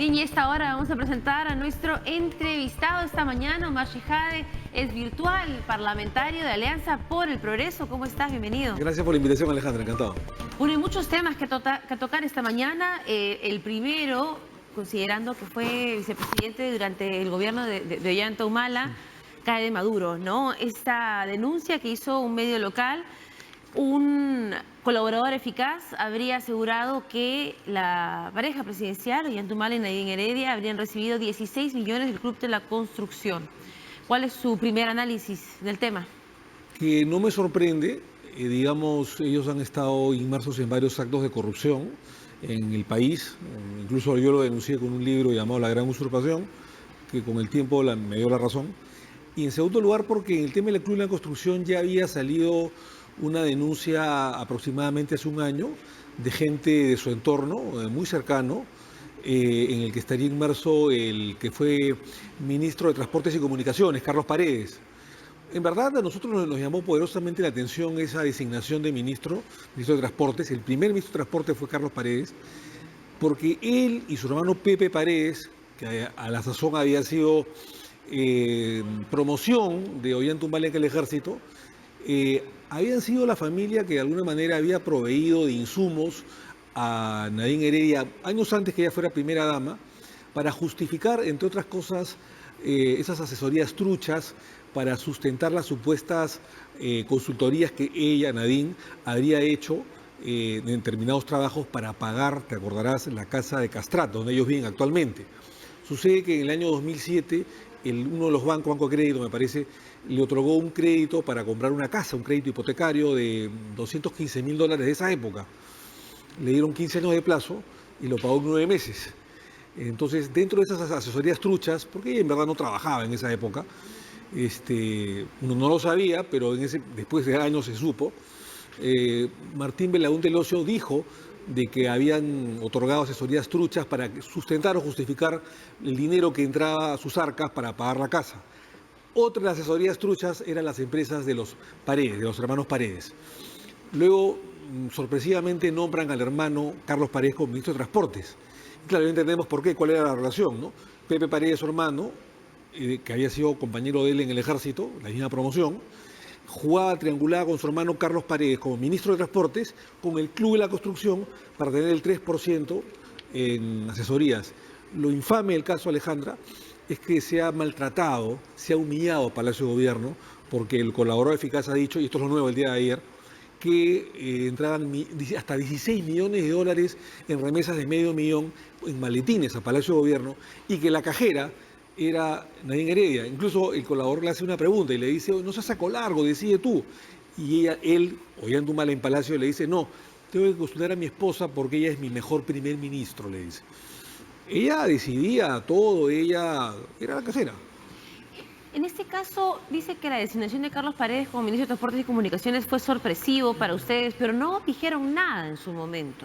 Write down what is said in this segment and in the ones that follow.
Bien, y a esta hora vamos a presentar a nuestro entrevistado esta mañana. Omar Shihade es virtual, parlamentario de Alianza por el Progreso. ¿Cómo estás? Bienvenido. Gracias por la invitación, Alejandra, encantado. Bueno, hay muchos temas que tocar esta mañana. El primero, considerando que fue vicepresidente durante el gobierno de Ollanta Humala, cae de Maduro, ¿no? Esta denuncia que hizo un medio local, un colaborador eficaz habría asegurado que la pareja presidencial, Ollanta Humala y Nadine Heredia, habrían recibido 16 millones del Club de la Construcción. ¿Cuál es su primer análisis del tema? Que no me sorprende, digamos, ellos han estado inmersos en varios actos de corrupción en el país. Incluso yo lo denuncié con un libro llamado La Gran Usurpación, que con el tiempo me dio la razón. Y en segundo lugar, porque en el tema del Club de la Construcción ya había salido una denuncia aproximadamente hace un año de gente de su entorno, muy cercano, en el que estaría inmerso el que fue ministro de Transportes y Comunicaciones, Carlos Paredes. En verdad, a nosotros nos llamó poderosamente la atención esa designación de ministro de Transportes. El primer ministro de Transportes fue Carlos Paredes, porque él y su hermano Pepe Paredes, que a la sazón había sido promoción de Ollanta Humala en el ejército, habían sido la familia que de alguna manera había proveído de insumos a Nadine Heredia años antes que ella fuera primera dama, para justificar, entre otras cosas, esas asesorías truchas para sustentar las supuestas consultorías que ella, Nadine, habría hecho en determinados trabajos para pagar, te acordarás, la casa de Castrato, donde ellos viven actualmente. Sucede que en el año 2007, uno de los bancos, Banco de Crédito, me parece, le otorgó un crédito para comprar una casa, un crédito hipotecario de $215.000 de esa época. Le dieron 15 años de plazo y lo pagó en 9 meses. Entonces, dentro de esas asesorías truchas, porque ella en verdad no trabajaba en esa época, uno no lo sabía, pero después de años se supo, Martín Belaúnde Locio dijo de que habían otorgado asesorías truchas para sustentar o justificar el dinero que entraba a sus arcas para pagar la casa. Otra de las asesorías truchas eran las empresas de los Paredes, de los hermanos Paredes. Luego, sorpresivamente, nombran al hermano Carlos Paredes como ministro de Transportes. Y claro, ya entendemos por qué, cuál era la relación, ¿no? Pepe Paredes, su hermano, que había sido compañero de él en el ejército, la misma promoción, jugaba triangulada con su hermano Carlos Paredes como ministro de Transportes, con el Club de la Construcción, para tener el 3% en asesorías. Lo infame del caso, Alejandra, es que se ha maltratado, se ha humillado a Palacio de Gobierno, porque el colaborador eficaz ha dicho, y esto es lo nuevo el día de ayer, que entraban hasta 16 millones de dólares en remesas de $500 000 en maletines a Palacio de Gobierno, y que la cajera era Nadine Heredia. Incluso el colaborador le hace una pregunta y le dice, no seas saco largo, decide tú. Y él, Ollanta Humala en Palacio, le dice, no, tengo que consultar a mi esposa porque ella es mi mejor primer ministro, le dice. Ella decidía todo, ella era la cajera. En este caso, dice que la designación de Carlos Paredes como ministro de Transportes y Comunicaciones fue sorpresivo para ustedes, pero no dijeron nada en su momento.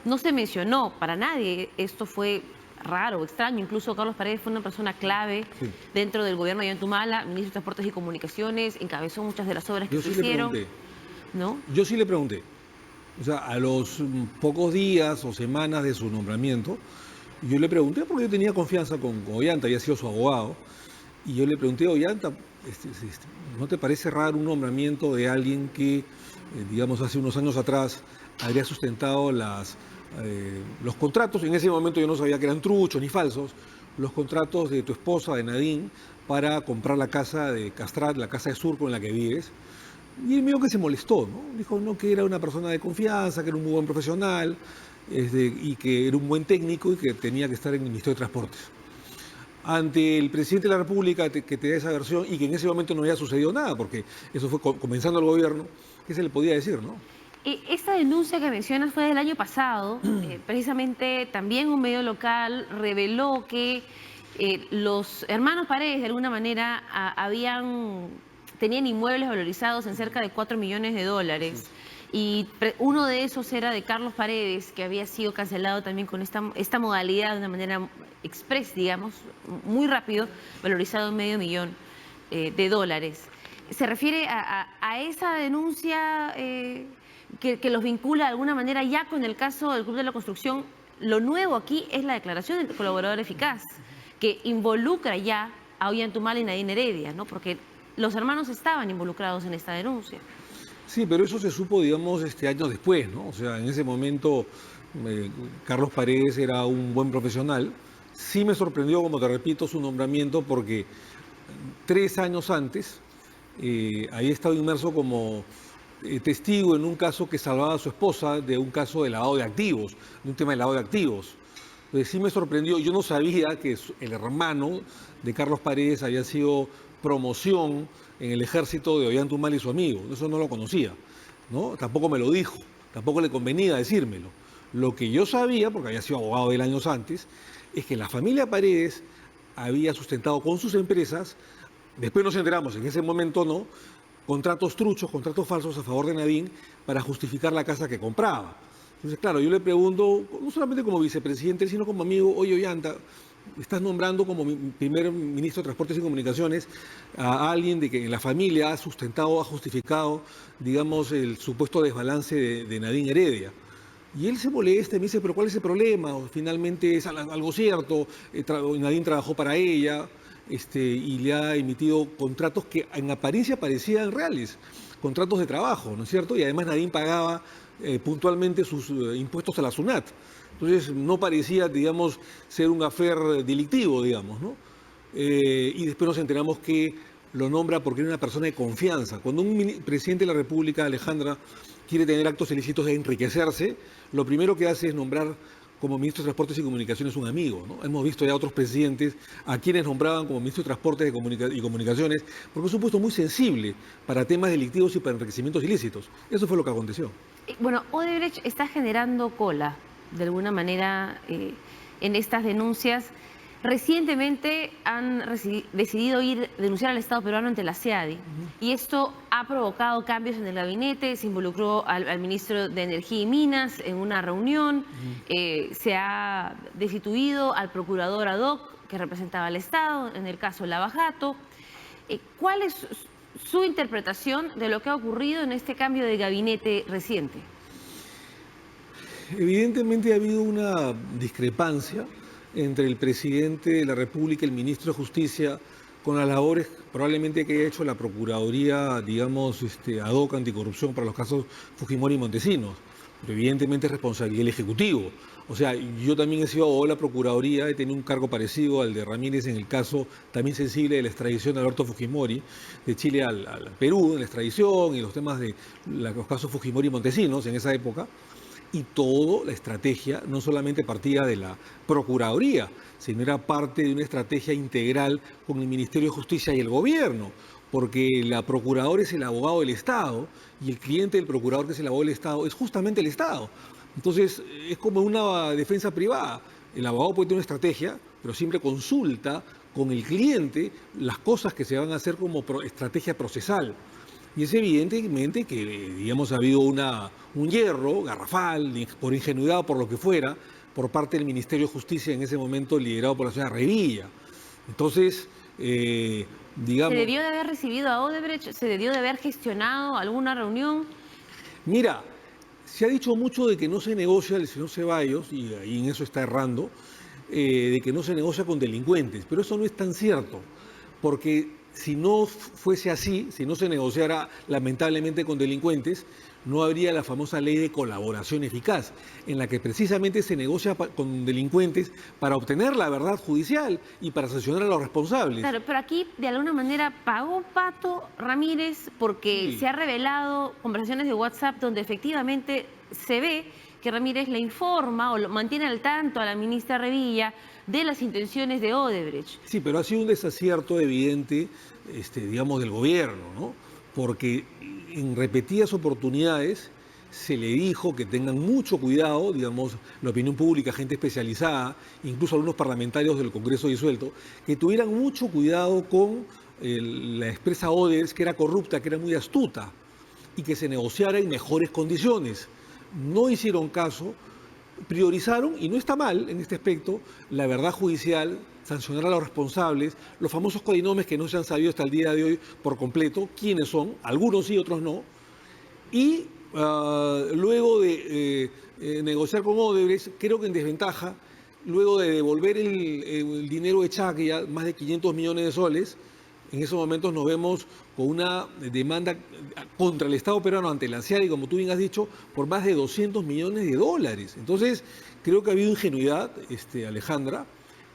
No se mencionó para nadie. Esto fue raro, extraño. Incluso Carlos Paredes fue una persona clave dentro del gobierno de Ollanta Humala, ministro de Transportes y Comunicaciones, encabezó muchas de las obras que se hicieron. ¿No? Yo sí le pregunté. O sea, a los pocos días o semanas de su nombramiento, yo le pregunté, porque yo tenía confianza con Ollanta, había sido su abogado, y yo le pregunté, Ollanta, ¿no te parece raro un nombramiento de alguien que, digamos, hace unos años atrás habría sustentado los contratos? En ese momento yo no sabía que eran truchos ni falsos, los contratos de tu esposa, de Nadine, para comprar la casa de Castrat, la casa de Surco en la que vives. Y él medio que se molestó, ¿no? Dijo, no, que era una persona de confianza, que era un muy buen profesional, y que era un buen técnico y que tenía que estar en el Ministerio de Transportes. Ante el presidente de la República que te da esa versión y que en ese momento no había sucedido nada, porque eso fue comenzando el gobierno, ¿qué se le podía decir, no? Esta denuncia que mencionas fue del año pasado. Precisamente también un medio local reveló que los hermanos Paredes de alguna manera tenían inmuebles valorizados en cerca de $4 millones. Y uno de esos era de Carlos Paredes, que había sido cancelado también con esta modalidad de una manera express, digamos, muy rápido, valorizado en $500 000. ¿Se refiere a esa denuncia que los vincula de alguna manera ya con el caso del Club de la Construcción? Lo nuevo aquí es la declaración del colaborador eficaz, que involucra ya a Ollantaytamala y Nadine Heredia, ¿no? Porque los hermanos estaban involucrados en esta denuncia. Sí, pero eso se supo, digamos, años después, ¿no? O sea, en ese momento Carlos Paredes era un buen profesional. Sí me sorprendió, como te repito, su nombramiento porque 3 años antes había estado inmerso como testigo en un caso que salvaba a su esposa de un caso de lavado de activos, de un tema de lavado de activos. Entonces sí me sorprendió, yo no sabía que el hermano de Carlos Paredes había sido promoción en el ejército de Ollantaytamala y su amigo, eso no lo conocía, ¿no? Tampoco me lo dijo, tampoco le convenía decírmelo. Lo que yo sabía, porque había sido abogado de él años antes, es que la familia Paredes había sustentado con sus empresas, después nos enteramos, en ese momento no, contratos truchos, contratos falsos a favor de Nadine para justificar la casa que compraba. Entonces, claro, yo le pregunto, no solamente como vicepresidente, sino como amigo, oye, Ollanta, estás nombrando como primer ministro de Transportes y Comunicaciones a alguien de que en la familia ha sustentado, ha justificado, digamos, el supuesto desbalance de Nadine Heredia. Y él se molesta y me dice, pero ¿cuál es el problema? O finalmente es algo cierto, Nadine trabajó para ella y le ha emitido contratos que en apariencia parecían reales, contratos de trabajo, ¿no es cierto? Y además Nadine pagaba puntualmente sus impuestos a la SUNAT. Entonces no parecía, digamos, ser un afer delictivo, digamos, ¿no? Y después nos enteramos que lo nombra porque era una persona de confianza. Cuando un presidente de la República, Alejandra, quiere tener actos ilícitos de enriquecerse, lo primero que hace es nombrar como ministro de Transportes y Comunicaciones un amigo, ¿no? Hemos visto ya otros presidentes a quienes nombraban como ministro de Transportes y Comunicaciones, porque es un puesto muy sensible para temas delictivos y para enriquecimientos ilícitos. Eso fue lo que aconteció. Bueno, Odebrecht está generando cola, de alguna manera, en estas denuncias. Recientemente han decidido denunciar al Estado peruano ante la CIADI y esto ha provocado cambios en el gabinete. Se involucró al ministro de Energía y Minas en una reunión, se ha destituido al procurador ad hoc que representaba al Estado, en el caso Lava Jato. ¿Cuál es su interpretación de lo que ha ocurrido en este cambio de gabinete reciente? Evidentemente ha habido una discrepancia entre el presidente de la República y el ministro de Justicia con las labores probablemente que haya hecho la Procuraduría, digamos, ad hoc anticorrupción para los casos Fujimori y Montesinos. Pero evidentemente es responsabilidad del Ejecutivo. O sea, yo también he sido abogado de la Procuraduría, he tenido un cargo parecido al de Ramírez en el caso también sensible de la extradición de Alberto Fujimori de Chile al Perú, en la extradición y los temas de los casos Fujimori y Montesinos en esa época. Y toda la estrategia no solamente partía de la Procuraduría, sino era parte de una estrategia integral con el Ministerio de Justicia y el Gobierno, porque la Procuradora es el abogado del Estado y el cliente del Procurador, que es el abogado del Estado, es justamente el Estado. Entonces, es como una defensa privada. El abogado puede tener una estrategia, pero siempre consulta con el cliente las cosas que se van a hacer como estrategia procesal. Y es evidentemente que, digamos, ha habido un hierro garrafal, por ingenuidad o por lo que fuera, por parte del Ministerio de Justicia en ese momento liderado por la señora Revilla. Entonces, digamos... ¿Se debió de haber recibido a Odebrecht? ¿Se debió de haber gestionado alguna reunión? Mira, se ha dicho mucho de que no se negocia el señor Ceballos, y ahí en eso está errando, de que no se negocia con delincuentes, pero eso no es tan cierto, porque si no fuese así, si no se negociara lamentablemente con delincuentes, no habría la famosa ley de colaboración eficaz, en la que precisamente se negocia con delincuentes para obtener la verdad judicial y para sancionar a los responsables. Claro, pero aquí de alguna manera pagó pato Ramírez porque Sí. se ha revelado conversaciones de WhatsApp donde efectivamente se ve que Ramírez le informa o lo mantiene al tanto a la ministra Revilla de las intenciones de Odebrecht. Sí, pero ha sido un desacierto evidente, digamos, del gobierno, ¿no? Porque en repetidas oportunidades se le dijo que tengan mucho cuidado, digamos, la opinión pública, gente especializada, incluso algunos parlamentarios del Congreso disuelto, que tuvieran mucho cuidado con la empresa Odebrecht, que era corrupta, que era muy astuta, y que se negociara en mejores condiciones. No hicieron caso, priorizaron, y no está mal en este aspecto, la verdad judicial, sancionar a los responsables, los famosos codinomes que no se han sabido hasta el día de hoy por completo, quiénes son, algunos sí, otros no, y luego de negociar con Odebrecht, creo que en desventaja, luego de devolver el dinero de Chaque, ya más de 500 millones de soles, en esos momentos nos vemos con una demanda contra el Estado peruano ante la ANSEAD, y como tú bien has dicho, por más de 200 millones de dólares. Entonces, creo que ha habido ingenuidad, Alejandra,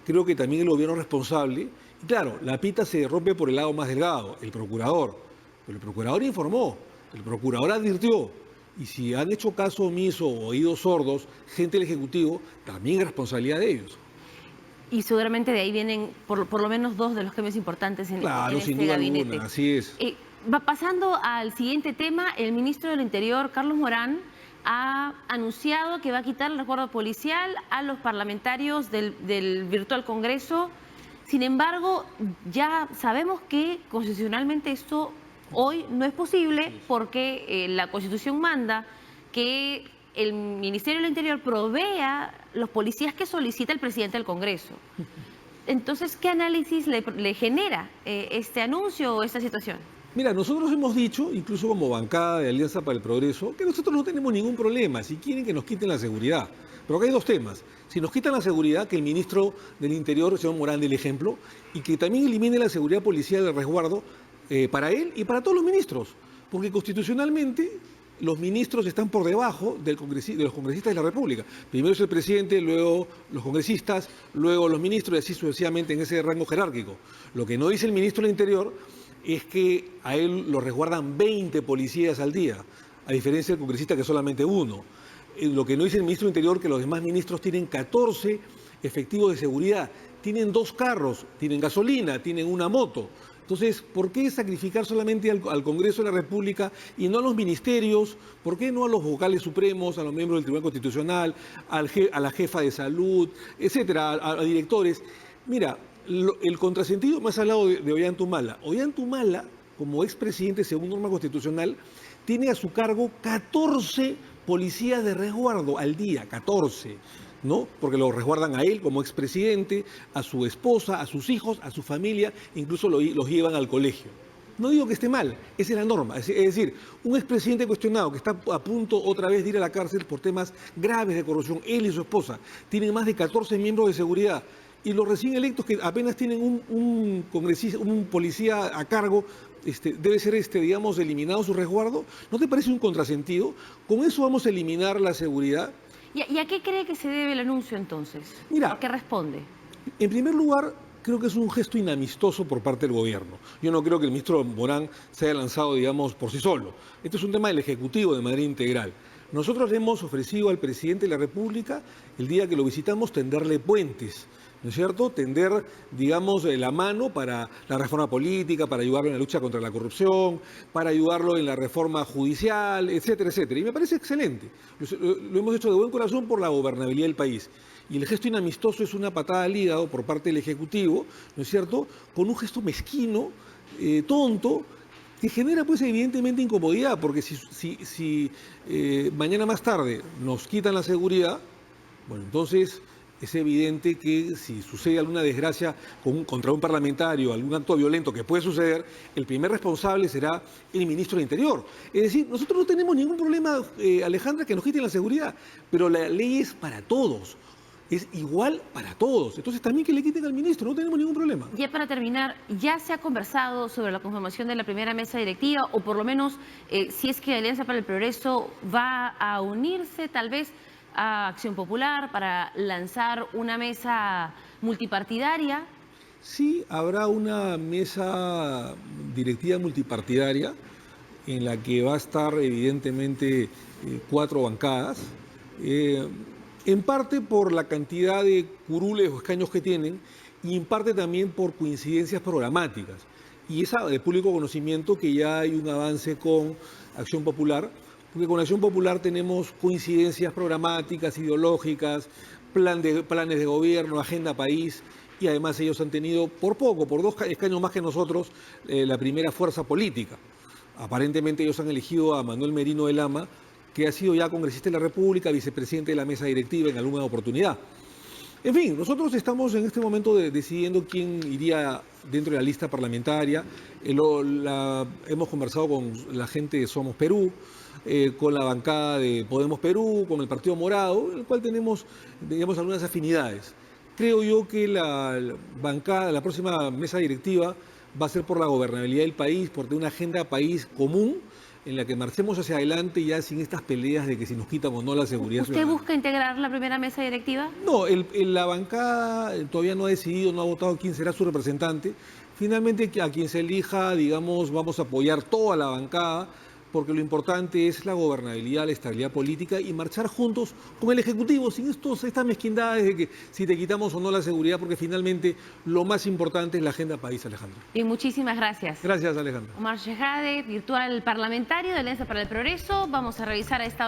creo que también el gobierno es responsable. Y claro, la pita se rompe por el lado más delgado, el procurador. Pero el procurador informó, el procurador advirtió. Y si han hecho caso omiso o oídos sordos, gente del Ejecutivo, también es responsabilidad de ellos. Y seguramente de ahí vienen por lo menos dos de los cambios importantes en Claro, sin este duda gabinete. alguna, así es. Va pasando al siguiente tema, el ministro del Interior, Carlos Morán, ha anunciado que va a quitar el resguardo policial a los parlamentarios del virtual Congreso. Sin embargo, ya sabemos que constitucionalmente esto hoy no es posible porque la Constitución manda que el Ministerio del Interior provea los policías que solicita el presidente del Congreso. Entonces, ¿qué análisis le genera este anuncio o esta situación? Mira, nosotros hemos dicho, incluso como bancada de Alianza para el Progreso, que nosotros no tenemos ningún problema si quieren que nos quiten la seguridad. Pero acá hay dos temas. Si nos quitan la seguridad, que el ministro del Interior, el señor Morán, dé el ejemplo, y que también elimine la seguridad policial del resguardo para él y para todos los ministros. Porque constitucionalmente los ministros están por debajo de los congresistas de la República. Primero es el presidente, luego los congresistas, luego los ministros y así sucesivamente en ese rango jerárquico. Lo que no dice el ministro del Interior es que a él lo resguardan 20 policías al día, a diferencia del congresista que solamente uno. Lo que no dice el ministro del Interior es que los demás ministros tienen 14 efectivos de seguridad, tienen 2 carros, tienen gasolina, tienen una moto. Entonces, ¿por qué sacrificar solamente al Congreso de la República y no a los ministerios? ¿Por qué no a los vocales supremos, a los miembros del Tribunal Constitucional, a la jefa de salud, etcétera, a directores? Mira, el contrasentido, me has hablado de Ollanta Humala. Ollanta Humala, como expresidente según norma constitucional, tiene a su cargo 14 policías de resguardo al día, 14. ¿No? Porque lo resguardan a él como expresidente, a su esposa, a sus hijos, a su familia, incluso los llevan al colegio. No digo que esté mal, esa es la norma. Es decir, un expresidente cuestionado que está a punto otra vez de ir a la cárcel por temas graves de corrupción, él y su esposa, tienen más de 14 miembros de seguridad, y los recién electos que apenas tienen un congresista, un policía a cargo, debe ser, digamos, eliminado su resguardo. ¿No te parece un contrasentido? ¿Con eso vamos a eliminar la seguridad? ¿Y a qué cree que se debe el anuncio entonces? Mira, ¿A qué responde? En primer lugar, creo que es un gesto inamistoso por parte del gobierno. Yo no creo que el ministro Morán se haya lanzado, digamos, por sí solo. Este es un tema del Ejecutivo de manera integral. Nosotros le hemos ofrecido al presidente de la República, el día que lo visitamos, tenderle puentes, ¿no es cierto? Tender, digamos, la mano para la reforma política, para ayudarlo en la lucha contra la corrupción, para ayudarlo en la reforma judicial, etcétera, etcétera. Y me parece excelente. Lo hemos hecho de buen corazón por la gobernabilidad del país. Y el gesto inamistoso es una patada al hígado por parte del Ejecutivo, ¿no es cierto?, con un gesto mezquino, tonto, que genera pues evidentemente incomodidad, porque si mañana más tarde nos quitan la seguridad, bueno, entonces es evidente que si sucede alguna desgracia contra un parlamentario, algún acto violento que puede suceder, el primer responsable será el ministro del Interior. Es decir, nosotros no tenemos ningún problema, Alejandra, que nos quiten la seguridad, pero la ley es para todos. Es igual para todos. Entonces también que le quiten al ministro, no tenemos ningún problema. Ya para terminar, ¿ya se ha conversado sobre la conformación de la primera mesa directiva o por lo menos si es que Alianza para el Progreso va a unirse tal vez a Acción Popular para lanzar una mesa multipartidaria? Sí, habrá una mesa directiva multipartidaria en la que va a estar evidentemente 4 bancadas. En parte por la cantidad de curules o escaños que tienen y en parte también por coincidencias programáticas. Y es de público conocimiento que ya hay un avance con Acción Popular, porque con Acción Popular tenemos coincidencias programáticas, ideológicas, planes de gobierno, agenda país, y además ellos han tenido por 2 escaños más que nosotros la primera fuerza política. Aparentemente ellos han elegido a Manuel Merino de Lama, que ha sido ya congresista de la República, vicepresidente de la mesa directiva en alguna oportunidad. En fin, nosotros estamos en este momento decidiendo quién iría dentro de la lista parlamentaria. Hemos conversado con la gente de Somos Perú, con la bancada de Podemos Perú, con el Partido Morado, en el cual tenemos, digamos, algunas afinidades. Creo yo que la bancada, la próxima mesa directiva va a ser por la gobernabilidad del país, por tener una agenda país común en la que marchemos hacia adelante ya sin estas peleas de que si nos quitan o no la seguridad ¿Usted ciudadana. busca integrar la primera mesa directiva? No, la bancada todavía no ha decidido, no ha votado quién será su representante. Finalmente, a quien se elija, digamos, vamos a apoyar toda la bancada, porque lo importante es la gobernabilidad, la estabilidad política y marchar juntos con el Ejecutivo, sin estas mezquindades de que si te quitamos o no la seguridad, porque finalmente lo más importante es la agenda país, Alejandro. Y muchísimas gracias. Gracias, Alejandro. Omar Shejade, virtual parlamentario de Alianza para el Progreso. Vamos a revisar a esta hora